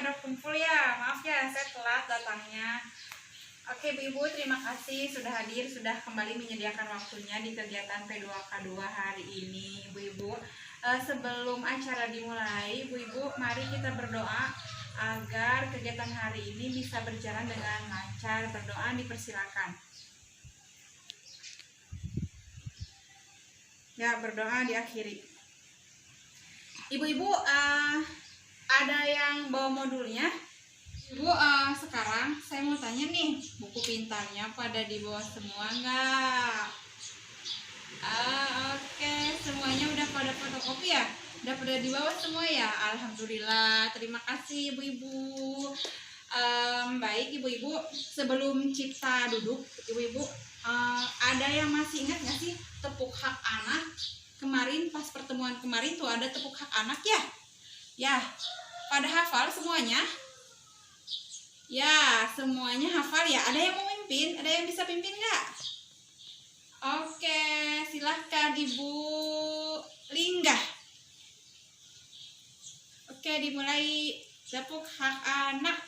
pada kumpul ya. Maaf ya, saya telat datangnya. Oke Bu-Ibu, terima kasih sudah hadir, sudah kembali menyediakan waktunya di kegiatan P2K2 hari ini Bu-Ibu. Sebelum acara dimulai, Bu-Ibu, mari kita berdoa agar kegiatan hari ini bisa berjalan dengan lancar. Berdoa dipersilakan. Ya, berdoa diakhiri. Ibu-ibu, ada yang bawa modulnya? Bu, sekarang saya mau tanya nih, buku pintarnya pada dibawa semua nggak? Oke, semuanya udah pada fotokopi ya? Udah pada dibawa semua ya? Alhamdulillah, terima kasih ibu-ibu. Baik ibu-ibu, sebelum kita duduk, ibu-ibu, ada yang masih ingat nggak sih tepuk hak anak? Kemarin pas pertemuan kemarin tuh ada tepuk hak anak ya? Ya, pada hafal semuanya? Ya, semuanya hafal ya. Ada yang mau mimpin? Ada yang bisa pimpin nggak? Oke, silahkan Ibu Linggah. Oke, dimulai. Tepuk hak anak.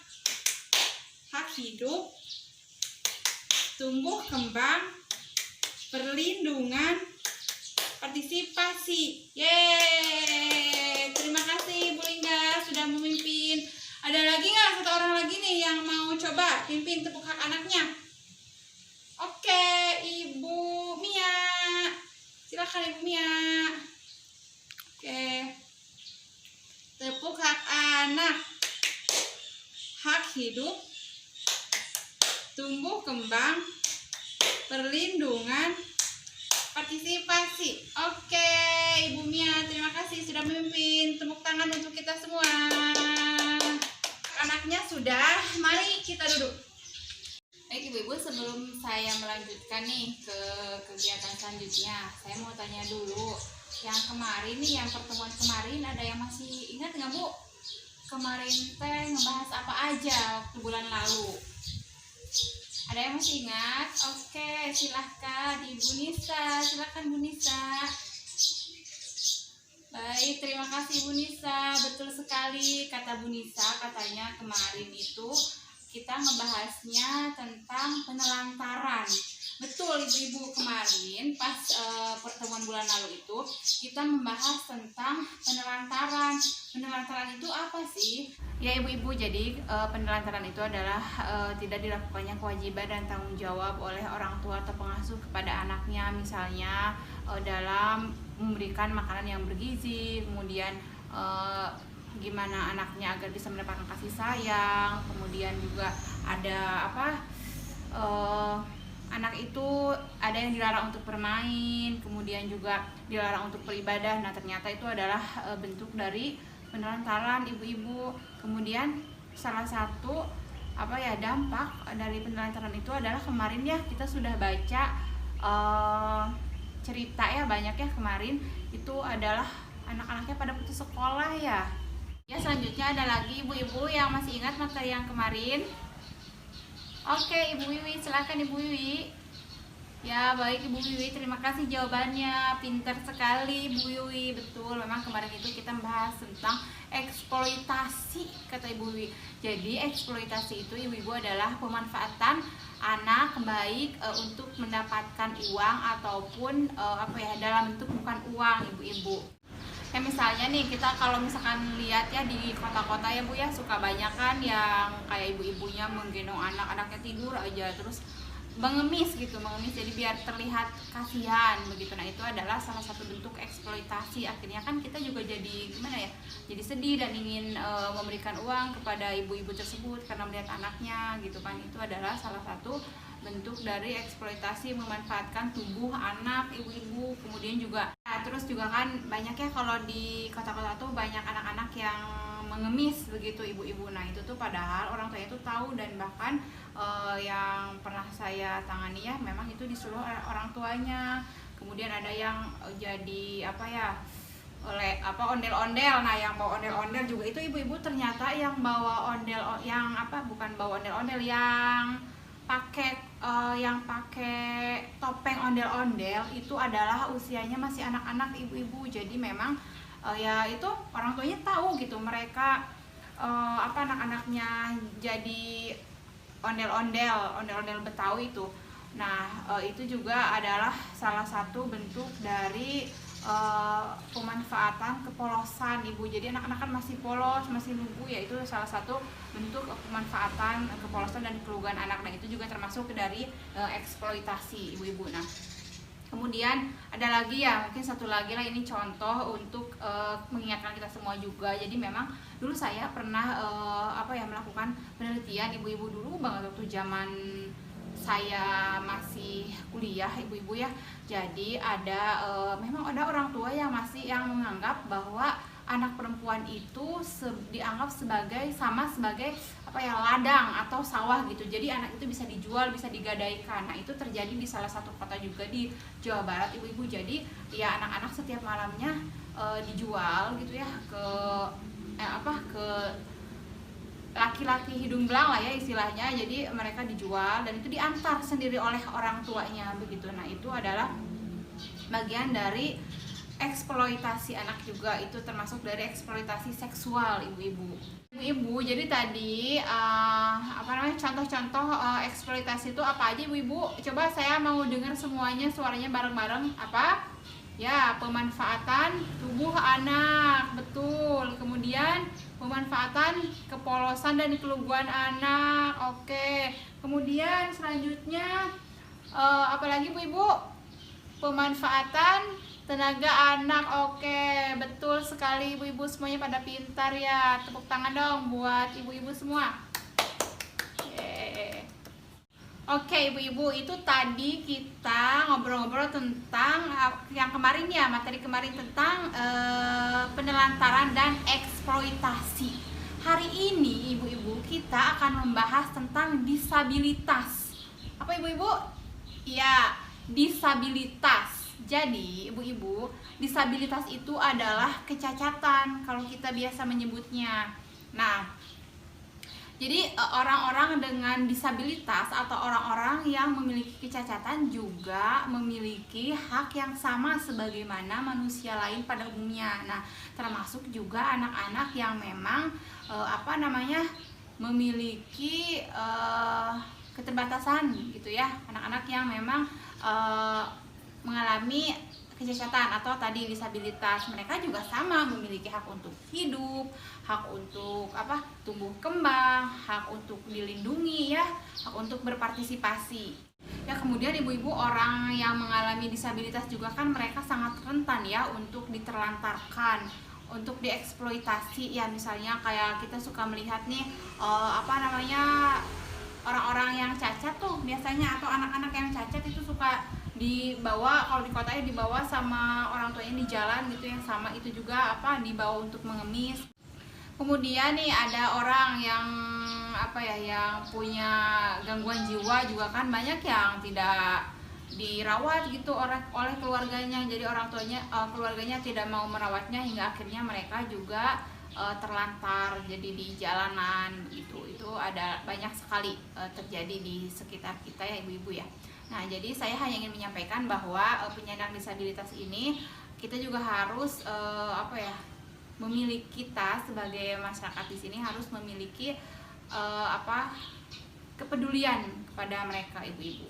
Hak hidup, tumbuh kembang, perlindungan, partisipasi. Yeay, terima kasih Ibu Linggah sudah memimpin. Ada lagi nggak satu orang lagi nih yang mau coba pimpin tepuk hak anaknya? Oke, Ibu Mia, silakan Ibu Mia. Oke, tepuk hak anak. Hak hidup, tumbuh kembang, perlindungan, partisipasi. Oke, Ibu Mia, terima kasih sudah memimpin. Tepuk tangan untuk kita semua. Anaknya sudah, mari kita duduk. Baik ibu-ibu, sebelum saya melanjutkan nih ke kegiatan selanjutnya, saya mau tanya dulu, yang kemarin nih, yang pertemuan kemarin, ada yang masih ingat nggak Bu? Kemarin teh ngebahas apa aja waktu bulan lalu? Ada yang masih ingat? Oke, silahkan Ibu Nisa, silahkan Bu Nisa. Baik, terima kasih Bu Nisa. Betul sekali kata Bu Nisa, katanya kemarin itu kita ngebahasnya tentang penelantaran. Betul ibu-ibu, kemarin pas pertemuan bulan lalu itu kita membahas tentang penelantaran. Penelantaran itu apa sih? Ya ibu-ibu, jadi penelantaran itu adalah tidak dilakukannya kewajiban dan tanggung jawab oleh orang tua atau pengasuh kepada anaknya, misalnya dalam memberikan makanan yang bergizi, kemudian gimana anaknya agar bisa mendapatkan kasih sayang, kemudian juga ada anak itu ada yang dilarang untuk bermain, kemudian juga dilarang untuk beribadah. Nah ternyata itu adalah bentuk dari penelantaran ibu-ibu. Kemudian salah satu dampak dari penelantaran itu adalah kemarin ya kita sudah baca cerita ya, banyak ya kemarin itu adalah anak-anaknya pada putus sekolah ya. Ya selanjutnya ada lagi ibu-ibu yang masih ingat materi yang kemarin. Oke Ibu Wiwi, silakan Ibu Wiwi. Ya baik Ibu Wiwi, terima kasih jawabannya, pintar sekali Ibu Wiwi. Betul, memang kemarin itu kita membahas tentang eksploitasi, kata Ibu Wiwi. Jadi eksploitasi itu ibu-ibu adalah pemanfaatan anak baik untuk mendapatkan uang ataupun dalam bentuk bukan uang ibu-ibu. Ya misalnya nih kita kalau misalkan lihat ya di kota-kota ya Bu ya, suka banyak kan yang kayak ibu-ibunya menggendong anak-anaknya tidur aja terus mengemis gitu, jadi biar terlihat kasihan begitu. Nah itu adalah salah satu bentuk eksploitasi. Akhirnya kan kita juga jadi gimana ya, jadi sedih dan ingin memberikan uang kepada ibu-ibu tersebut karena melihat anaknya gitu kan. Itu adalah salah satu bentuk dari eksploitasi, memanfaatkan tubuh anak ibu-ibu. Kemudian juga terus juga kan banyak ya kalau di kota-kota tuh banyak anak-anak yang mengemis begitu ibu-ibu. Nah itu tuh padahal orang tuanya itu tahu, dan bahkan yang pernah saya tangani ya memang itu disuruh oleh orang tuanya. Kemudian ada yang jadi ondel-ondel. Nah yang bawa ondel-ondel juga itu ibu-ibu ternyata yang bawa ondel yang bukan bawa ondel-ondel, yang pakai topeng ondel-ondel itu adalah usianya masih anak-anak ibu-ibu. Jadi memang ya itu orang tuanya tahu gitu, mereka apa anak-anaknya jadi ondel-ondel Betawi itu. Nah, itu juga adalah salah satu bentuk dari pemanfaatan kepolosan Ibu. Jadi anak-anak kan masih polos, masih lugu ya, itu salah satu bentuk pemanfaatan kepolosan dan keluguan anak. Nah, itu juga termasuk dari eksploitasi Ibu-ibu. Nah, kemudian ada lagi ya, mungkin satu lagi lah, ini contoh untuk mengingatkan kita semua juga. Jadi memang dulu saya pernah melakukan penelitian Ibu-ibu dulu banget waktu zaman saya masih kuliah Ibu-ibu ya. Jadi memang ada orang tua yang menganggap bahwa anak perempuan itu dianggap sama sebagai ladang atau sawah gitu. Jadi anak itu bisa dijual, bisa digadaikan. Nah, itu terjadi di salah satu kota juga di Jawa Barat Ibu-ibu. Jadi ya anak-anak setiap malamnya dijual gitu ya ke laki-laki hidung belang lah ya istilahnya. Jadi mereka dijual dan itu diantar sendiri oleh orang tuanya begitu. Nah, itu adalah bagian dari eksploitasi anak juga, itu termasuk dari eksploitasi seksual Ibu-ibu. Jadi tadi contoh-contoh eksploitasi itu apa aja Ibu-ibu? Coba saya mau dengar semuanya suaranya bareng-bareng. Apa? Ya, pemanfaatan tubuh anak, betul. Kemudian pemanfaatan kepolosan dan keluguan anak. Oke. Kemudian selanjutnya apalagi Bu-ibu? Pemanfaatan tenaga anak. Oke, betul sekali Ibu-ibu, semuanya pada pintar ya. Tepuk tangan dong buat Ibu-ibu semua. Oke Ibu-ibu, itu tadi kita ngobrol-ngobrol tentang yang kemarin ya, materi kemarin tentang penelantaran dan eksploitasi. Hari ini Ibu-ibu kita akan membahas tentang disabilitas. Apa Ibu-ibu? Ya, disabilitas. Jadi Ibu-ibu, disabilitas itu adalah kecacatan kalau kita biasa menyebutnya. Nah, jadi orang-orang dengan disabilitas atau orang-orang yang memiliki kecacatan juga memiliki hak yang sama sebagaimana manusia lain pada umumnya. Nah, termasuk juga anak-anak yang memang memiliki keterbatasan gitu ya. Anak-anak yang memang mengalami kecacatan atau tadi disabilitas, mereka juga sama memiliki hak untuk hidup, hak untuk tumbuh kembang, hak untuk dilindungi ya, hak untuk berpartisipasi. Ya, kemudian Ibu-ibu, orang yang mengalami disabilitas juga kan mereka sangat rentan ya untuk diterlantarkan, untuk dieksploitasi ya. Misalnya kayak kita suka melihat nih orang-orang yang cacat tuh biasanya, atau anak-anak yang cacat itu suka dibawa, kalau di kotanya dibawa sama orang tuanya di jalan gitu, yang sama itu juga dibawa untuk mengemis. Kemudian nih ada orang yang yang punya gangguan jiwa juga kan banyak yang tidak dirawat gitu oleh keluarganya. Jadi orang tuanya keluarganya tidak mau merawatnya hingga akhirnya mereka juga terlantar jadi di jalanan gitu. Itu ada banyak sekali terjadi di sekitar kita ya Ibu-ibu ya. Nah, jadi saya hanya ingin menyampaikan bahwa penyandang disabilitas ini kita juga harus kita sebagai masyarakat di sini harus memiliki kepedulian kepada mereka Ibu-ibu.